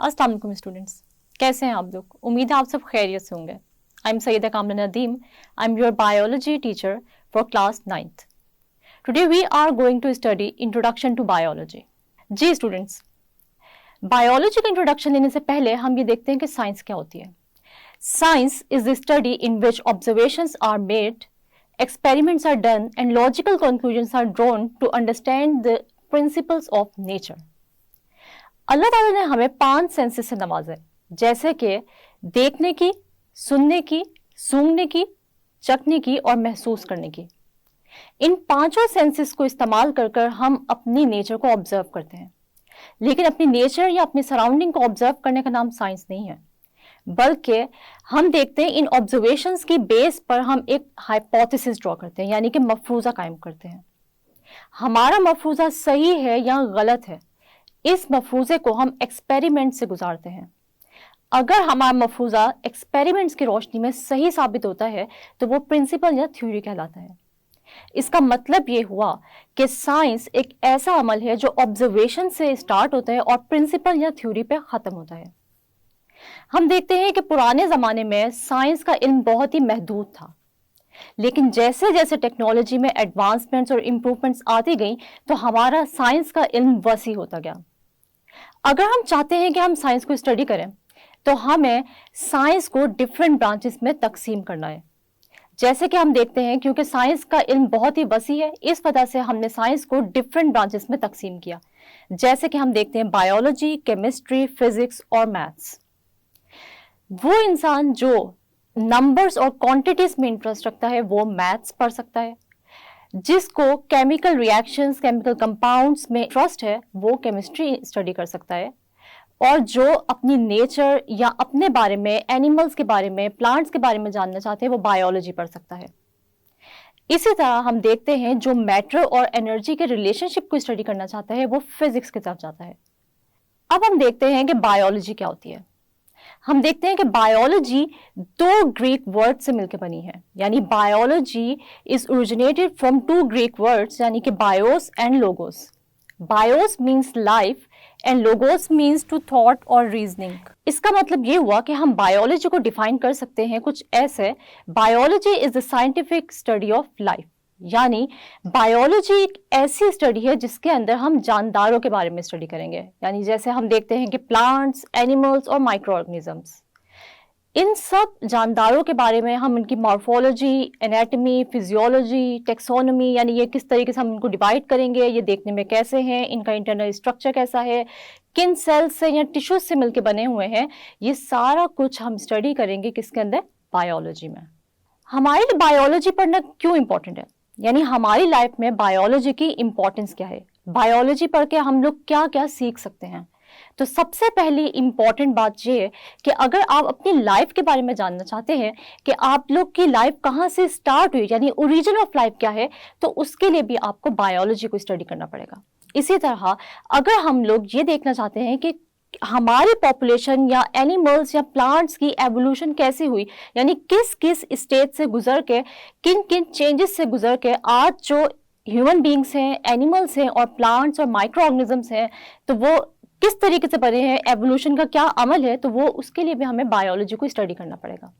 अस्सलाम वालेकुम स्टूडेंट्स, कैसे हैं आप लोग? उम्मीद है आप सब खैरियत से होंगे। I am Sayeda Kamra Nadeem. I am your biology teacher for class 9th। Today we are going to study introduction to biology. जी स्टूडेंट्स, बायोलॉजी का इंट्रोडक्शन देने से पहले हम ये देखते हैं कि साइंस क्या होती है। Science is the study in which observations are made, experiments are done and logical conclusions are drawn to understand the principles of nature। अल्लाह ताला ने हमें 5 सेंसेस से नवाजा है, जैसे कि देखने की, सुनने की, सूंघने की, चखने की और महसूस करने की। इन 5 सेंसेस को इस्तेमाल कर कर हम अपनी नेचर को ऑब्जर्व करते हैं, लेकिन अपनी नेचर या अपनी सराउंडिंग को ऑब्जर्व करने का नाम साइंस नहीं है, बल्कि हम देखते हैं इन ऑब्जर्वेशंस की बेस पर हम एक हाइपोथेसिस ड्रॉ करते हैं, यानी कि मफरूजा कायम करते हैं। हमारा मफरूजा सही है या गलत है, इस मफरूजे को हम एक्सपेरिमेंट से गुजारते हैं। अगर हमारा मफरूजा एक्सपेरिमेंट्स की रोशनी में सही साबित होता है तो वो प्रिंसिपल या थ्योरी कहलाता है। इसका मतलब ये हुआ कि साइंस एक ऐसा अमल है जो ऑब्जर्वेशन से स्टार्ट होता है और प्रिंसिपल या थ्योरी पे खत्म होता है। हम देखते हैं कि पुराने जमाने में साइंस का इल्म बहुत ही महदूद था, लेकिन जैसे जैसे टेक्नोलॉजी में एडवांसमेंट्स और इम्प्रूवमेंट्स आती गई तो हमारा साइंस का इल्म वसी होता गया। अगर हम चाहते हैं कि हम साइंस को स्टडी करें तो हमें साइंस को डिफरेंट ब्रांचेस में तकसीम करना है। जैसे कि हम देखते हैं, क्योंकि साइंस का इल्म बहुत ही वसी है, इस वजह से हमने साइंस को डिफरेंट ब्रांचेस में तकसीम किया। जैसे कि हम देखते हैं बायोलॉजी, केमिस्ट्री, फिजिक्स और मैथ्स। वो इंसान जो नंबर्स और क्वांटिटीज में इंटरेस्ट रखता है वो मैथ्स पढ़ सकता है, जिसको केमिकल रिएक्शंस, केमिकल कंपाउंड्स में इंटरेस्ट है वो केमिस्ट्री स्टडी कर सकता है, और जो अपनी नेचर या अपने बारे में, एनिमल्स के बारे में, प्लांट्स के बारे में जानना चाहते हैं वो बायोलॉजी पढ़ सकता है। इसी तरह हम देखते हैं जो मैटर और एनर्जी के रिलेशनशिप को स्टडी करना चाहता है वो फिजिक्स की तरफ जाता है। अब हम देखते हैं कि बायोलॉजी क्या होती है। हम देखते हैं कि बायोलॉजी 2 ग्रीक वर्ड से मिलकर बनी है, यानी biology is originated from 2 Greek words, यानी कि bios and logos. Bios means life and logos means to thought और रीजनिंग। इसका मतलब ये हुआ कि हम बायोलॉजी को डिफाइन कर सकते हैं कुछ ऐसे: biology is the scientific study of life, यानी बायोलॉजी एक ऐसी स्टडी है जिसके अंदर हम जानदारों के बारे में स्टडी करेंगे, यानी जैसे हम देखते हैं कि प्लांट्स, एनिमल्स और माइक्रो ऑर्गेनिजम्स, इन सब जानदारों के बारे में हम इनकी मॉर्फोलॉजी, एनाटॉमी, फिजियोलॉजी, टेक्सोनॉमी, यानी ये किस तरीके से हम इनको डिवाइड करेंगे, ये देखने में कैसे हैं, इनका इंटरनल स्ट्रक्चर कैसा है, किन सेल्स से या टिश्यूज से मिलकर बने हुए हैं, ये सारा कुछ हम स्टडी करेंगे किसके अंदर? बायोलॉजी में। हमारे लिए बायोलॉजी पढ़ना क्यों इंपॉर्टेंट है, यानी हमारी लाइफ में बायोलॉजी की इंपॉर्टेंस क्या है, बायोलॉजी पढ़ के हम लोग क्या क्या सीख सकते हैं। तो सबसे पहली इंपॉर्टेंट बात यह है कि अगर आप अपनी लाइफ के बारे में जानना चाहते हैं कि आप लोग की लाइफ कहाँ से स्टार्ट हुई, यानी ओरिजिन ऑफ लाइफ क्या है, तो उसके लिए भी आपको बायोलॉजी को स्टडी करना पड़ेगा। इसी तरह अगर हम लोग ये देखना चाहते हैं कि हमारी पॉपुलेशन या एनिमल्स या प्लांट्स की एवोल्यूशन कैसे हुई, यानी किस किस स्टेज से गुजर के, किन किन चेंजेस से गुजर के आज जो ह्यूमन बींग्स हैं, एनिमल्स हैं और प्लांट्स और माइक्रो ऑर्गेनिजम्स हैं, तो वो किस तरीके से बने हैं, एवोल्यूशन का क्या अमल है, तो वो उसके लिए भी हमें बायोलॉजी को स्टडी करना पड़ेगा।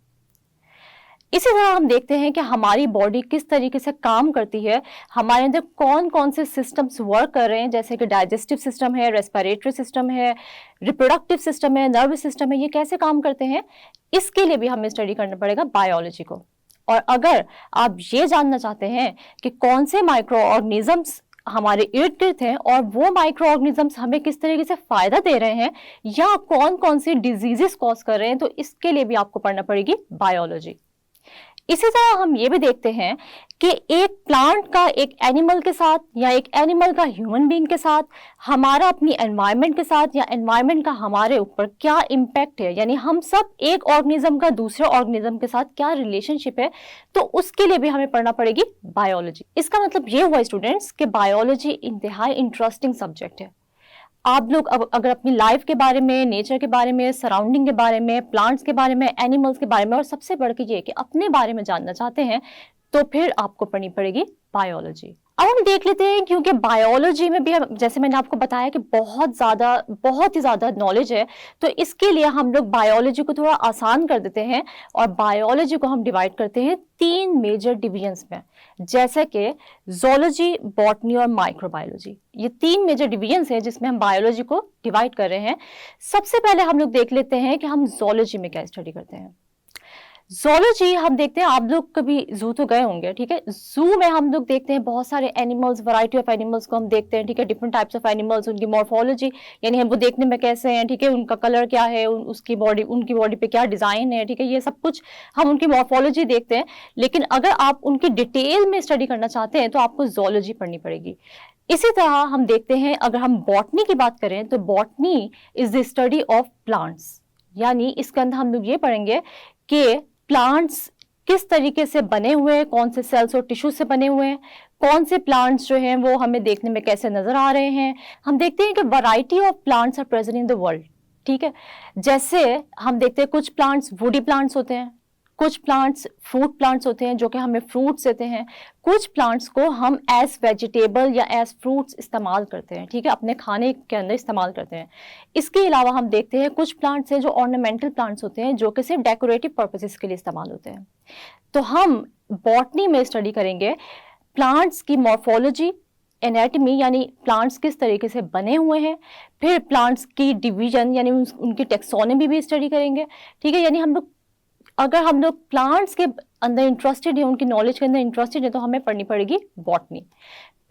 इसी तरह हम देखते हैं कि हमारी बॉडी किस तरीके से काम करती है, हमारे अंदर कौन कौन से सिस्टम्स वर्क कर रहे हैं, जैसे कि डाइजेस्टिव सिस्टम है, रेस्पिरेटरी सिस्टम है, रिप्रोडक्टिव सिस्टम है, नर्वस सिस्टम है, ये कैसे काम करते हैं, इसके लिए भी हमें स्टडी करना पड़ेगा बायोलॉजी को। और अगर आप ये जानना चाहते हैं कि कौन से माइक्रो ऑर्गेनिजम्स हमारे इर्द गिर्द हैं और वो माइक्रो ऑर्गेनिजम्स हमें किस तरीके से फायदा दे रहे हैं या कौन कौन सी डिजीजेस कॉज कर रहे हैं, तो इसके लिए भी आपको पढ़ना पड़ेगी बायोलॉजी। इसी तरह हम ये भी देखते हैं कि एक प्लांट का एक एनिमल के साथ या एक एनिमल का ह्यूमन बीइंग के साथ, हमारा अपनी एनवायरनमेंट के साथ या एनवायरनमेंट का हमारे ऊपर क्या इम्पैक्ट है, यानी हम सब एक ऑर्गेनिज्म का दूसरे ऑर्गेनिज्म के साथ क्या रिलेशनशिप है, तो उसके लिए भी हमें पढ़ना पड़ेगी बायोलॉजी। इसका मतलब ये हुआ स्टूडेंट्स कि बायोलॉजी इंतहाई इंटरेस्टिंग सब्जेक्ट है। आप लोग अगर अपनी लाइफ के बारे में, नेचर के बारे में, सराउंडिंग के बारे में, प्लांट्स के बारे में, एनिमल्स के बारे में और सबसे बढ़ के ये कि अपने बारे में जानना चाहते हैं, तो फिर आपको पढ़नी पड़ेगी बायोलॉजी। अब हम देख लेते हैं, क्योंकि बायोलॉजी में भी जैसे मैंने आपको बताया कि बहुत ही ज़्यादा नॉलेज है, तो इसके लिए हम लोग बायोलॉजी को थोड़ा आसान कर देते हैं और बायोलॉजी को हम डिवाइड करते हैं 3 मेजर डिवीजन्स में, जैसे कि जोलॉजी, बॉटनी और माइक्रोबायोलॉजी। ये 3 मेजर डिवीजन्स हैं जिसमें हम बायोलॉजी को डिवाइड कर रहे हैं। सबसे पहले हम लोग देख लेते हैं कि हम जोलॉजी में क्या स्टडी करते हैं। ज़ूलॉजी हम देखते हैं, आप लोग कभी जू तो गए होंगे, ठीक है। जू में हम लोग देखते हैं बहुत सारे एनिमल्स, वैरायटी ऑफ एनिमल्स को हम देखते हैं, ठीक है। डिफरेंट टाइप्स ऑफ एनिमल्स, उनकी मॉर्फोलॉजी, यानी हम वो देखने में कैसे हैं, ठीक है, उनका कलर क्या है, उसकी बॉडी, उनकी बॉडी पे क्या डिजाइन है, ठीक है, ये सब कुछ हम उनकी मॉर्फोलॉजी देखते हैं। लेकिन अगर आप उनकी डिटेल में स्टडी करना चाहते हैं तो आपको ज़ूलॉजी पढ़नी पड़ेगी। इसी तरह हम देखते हैं, अगर हम बॉटनी की बात करें तो botany is the study of plants, यानी इसके अंदर हम लोग ये पढ़ेंगे कि प्लांट्स किस तरीके से बने हुए हैं, कौन से सेल्स और टिश्यू से बने हुए हैं, कौन से प्लांट्स जो हैं वो हमें देखने में कैसे नजर आ रहे हैं। हम देखते हैं कि variety of plants are present in the world, ठीक है। जैसे हम देखते हैं कुछ प्लांट्स वुडी प्लांट्स होते हैं, कुछ प्लांट्स फ्रूट प्लांट्स होते हैं जो कि हमें फ्रूट्स देते हैं, कुछ प्लांट्स को हम एज वेजिटेबल या एज फ्रूट्स इस्तेमाल करते हैं, ठीक है, अपने खाने के अंदर इस्तेमाल करते हैं। इसके अलावा हम देखते हैं कुछ प्लांट्स हैं जो ऑर्नामेंटल प्लांट्स होते हैं, जो कि सिर्फ डेकोरेटिव पर्पसेस के लिए इस्तेमाल होते हैं। तो हम बॉटनी में स्टडी करेंगे प्लांट्स की मॉर्फोलॉजी, एनाटॉमी, यानी प्लांट्स किस तरीके से बने हुए हैं, फिर प्लांट्स की डिवीजन यानी उनकी टेक्सोनॉमी भी स्टडी करेंगे, ठीक है। यानी अगर हम लोग प्लांट्स के अंदर इंटरेस्टेड है, उनकी नॉलेज के अंदर इंटरेस्टेड है, तो हमें पढ़नी पड़ेगी बॉटनी।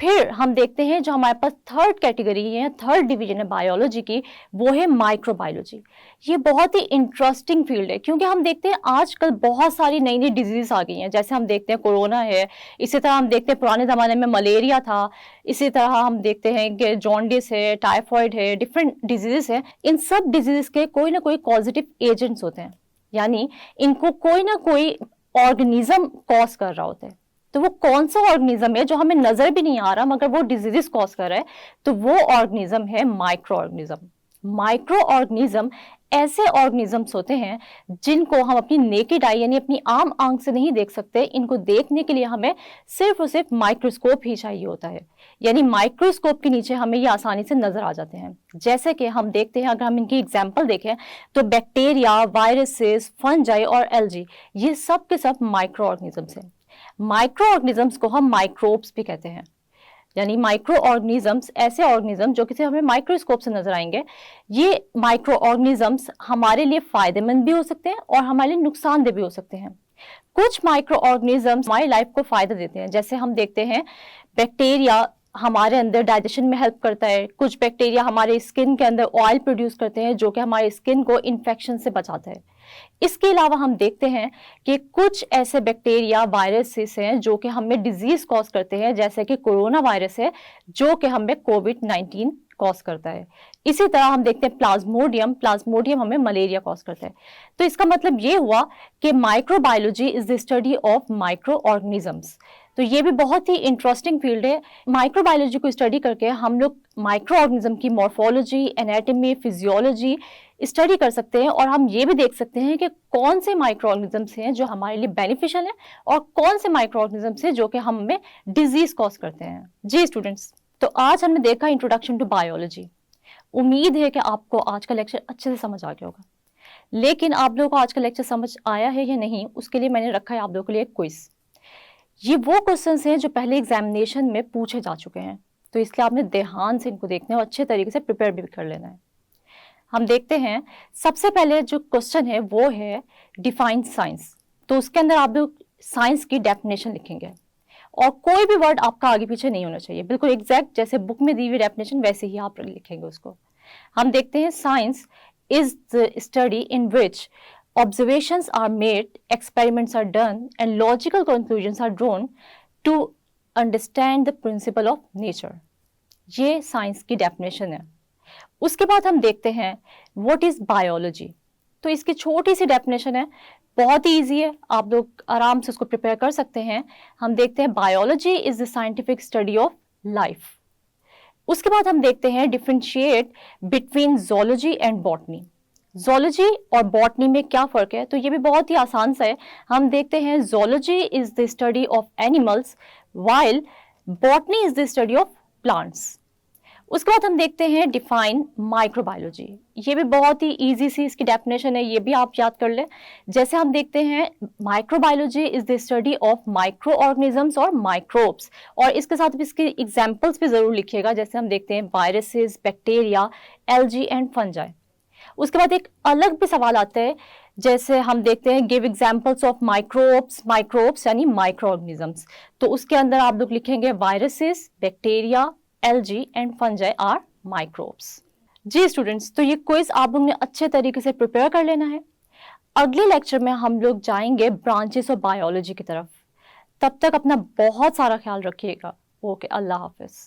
फिर हम देखते हैं जो हमारे पास थर्ड कैटेगरी है, थर्ड डिवीजन है बायोलॉजी की, वो है माइक्रोबायोलॉजी। ये बहुत ही इंटरेस्टिंग फील्ड है, क्योंकि हम देखते हैं आजकल बहुत सारी नई नई डिजीज आ गई हैं। जैसे हम देखते हैं कोरोना है, इसी तरह हम देखते हैं पुराने ज़माने में मलेरिया था, इसी तरह हम देखते हैं कि जॉन्डिस है, टाइफॉइड है, डिफरेंट डिजीज है। इन सब डिजीज के कोई ना कोई पॉजिटिव एजेंट्स होते हैं, यानी इनको कोई ना कोई ऑर्गेनिज्म कॉज कर रहा होता है। तो वो कौन सा ऑर्गेनिज्म है जो हमें नजर भी नहीं आ रहा, मगर वो डिजीजेस कॉज कर रहा है, तो वो ऑर्गेनिज्म है माइक्रो ऑर्गेनिज्म। माइक्रो ऑर्गेनिज्म ऐसे ऑर्गेनिजम्स होते हैं जिनको हम अपनी नेकेड आई यानी अपनी आम आंख से नहीं देख सकते। इनको देखने के लिए हमें सिर्फ और सिर्फ माइक्रोस्कोप ही चाहिए होता है, यानी माइक्रोस्कोप के नीचे हमें ये आसानी से नजर आ जाते हैं। जैसे कि हम देखते हैं, अगर हम इनकी एग्जाम्पल देखें तो बैक्टीरिया, वायरसेस, फंजाई और एल्जी, ये सब के सब माइक्रो ऑर्गेनिजम्स हैं। माइक्रो ऑर्गेनिजम्स को हम माइक्रोब्स भी कहते हैं, यानी माइक्रो ऑर्गेनिजम्स ऐसे ऑर्गेनिज्म जो किसी हमें माइक्रोस्कोप से नजर आएंगे। ये माइक्रो ऑर्गेनिजम्स हमारे लिए फायदेमंद भी हो सकते हैं और हमारे लिए नुकसानदेह भी हो सकते हैं। कुछ माइक्रो ऑर्गेनिजम्स हमारी लाइफ को फायदा देते हैं, जैसे हम देखते हैं बैक्टीरिया हमारे अंदर डाइजेशन में हेल्प करता है। कुछ बैक्टीरिया हमारे स्किन के अंदर ऑयल प्रोड्यूस करते हैं जो कि हमारे स्किन को इन्फेक्शन से बचाता है। इसके अलावा हम देखते हैं कि कुछ ऐसे बैक्टीरिया, वायरसेस हैं जो कि हमें डिजीज कॉज करते हैं, जैसे कि कोरोना वायरस है जो कि हमें कोविड-19 कॉज करता है। इसी तरह हम देखते हैं प्लाज्मोडियम हमें मलेरिया कॉज करता है। तो इसका मतलब ये हुआ कि microbiology is the study of micro organisms. तो ये भी बहुत ही इंटरेस्टिंग फील्ड है। माइक्रोबायोलॉजी को स्टडी करके हम लोग माइक्रो ऑर्गेनिज्म की मॉर्फोलॉजी, एनाटॉमी, फिजियोलॉजी स्टडी कर सकते हैं और हम ये भी देख सकते हैं कि कौन से माइक्रो ऑर्गेनिजम्स हैं जो हमारे लिए बेनिफिशियल हैं और कौन से माइक्रो ऑर्गेनिजम्स हैं जो कि हमें डिजीज कॉज करते हैं। जी स्टूडेंट्स, तो आज हमने देखा इंट्रोडक्शन टू बायोलॉजी। उम्मीद है कि आपको आज का लेक्चर अच्छे से समझ आ गया होगा, लेकिन आप लोगों को आज का लेक्चर समझ आया है या नहीं, उसके लिए मैंने रखा है आप लोगों के लिए एक क्विज। ये वो क्वेश्चंस हैं जो पहले एग्जामिनेशन में पूछे जा चुके हैं, तो इसलिए आपने ध्यान से इनको देखना है और अच्छे तरीके से प्रिपेयर भी कर लेना है। हम देखते हैं, सबसे पहले जो क्वेश्चन है वो है डिफाइन साइंस। तो उसके अंदर आप लोग साइंस की डेफिनेशन लिखेंगे और कोई भी वर्ड आपका आगे पीछे नहीं होना चाहिए, बिल्कुल एग्जैक्ट जैसे बुक में दी हुई डेफिनेशन वैसे ही आप लिखेंगे उसको। हम देखते हैं, science is the study in which observations are made, experiments are done and logical conclusions are drawn to understand the principle of nature। ये साइंस की डेफिनेशन है। उसके बाद हम देखते हैं व्हाट इज बायोलॉजी। तो इसकी छोटी सी डेफिनेशन है, बहुत ही ईजी है, आप लोग आराम से उसको प्रिपेयर कर सकते हैं। हम देखते हैं biology is the scientific study of life. उसके बाद हम देखते हैं differentiate between zoology and botany. Zoology और बॉटनी में क्या फर्क है, तो ये भी बहुत ही आसान सा है। हम देखते हैं zoology is the study of animals while botany is the study of plants. उसके बाद हम देखते हैं डिफाइन माइक्रोबायोलॉजी। ये भी बहुत ही इजी सी इसकी डेफिनेशन है, ये भी आप याद कर लें। जैसे हम देखते हैं microbiology is the study of micro organisms और माइक्रोब्स, और इसके साथ भी इसके एग्जाम्पल्स भी जरूर लिखिएगा। जैसे हम देखते हैं viruses, bacteria, algae and fungi. उसके बाद एक अलग भी सवाल आता है, जैसे हम देखते हैं गिव एग्जांपल्स ऑफ माइक्रोब्स यानी माइक्रो ऑर्गेनिजम्स। तो उसके अंदर आप लोग लिखेंगे viruses, bacteria, algae and fungi are microbes. जी स्टूडेंट्स, तो ये क्विज आप लोग ने अच्छे तरीके से प्रिपेयर कर लेना है। अगले लेक्चर में हम लोग जाएंगे ब्रांचेस ऑफ बायोलॉजी की तरफ। तब तक अपना बहुत सारा ख्याल रखिएगा। ओके, अल्लाह हाफिज।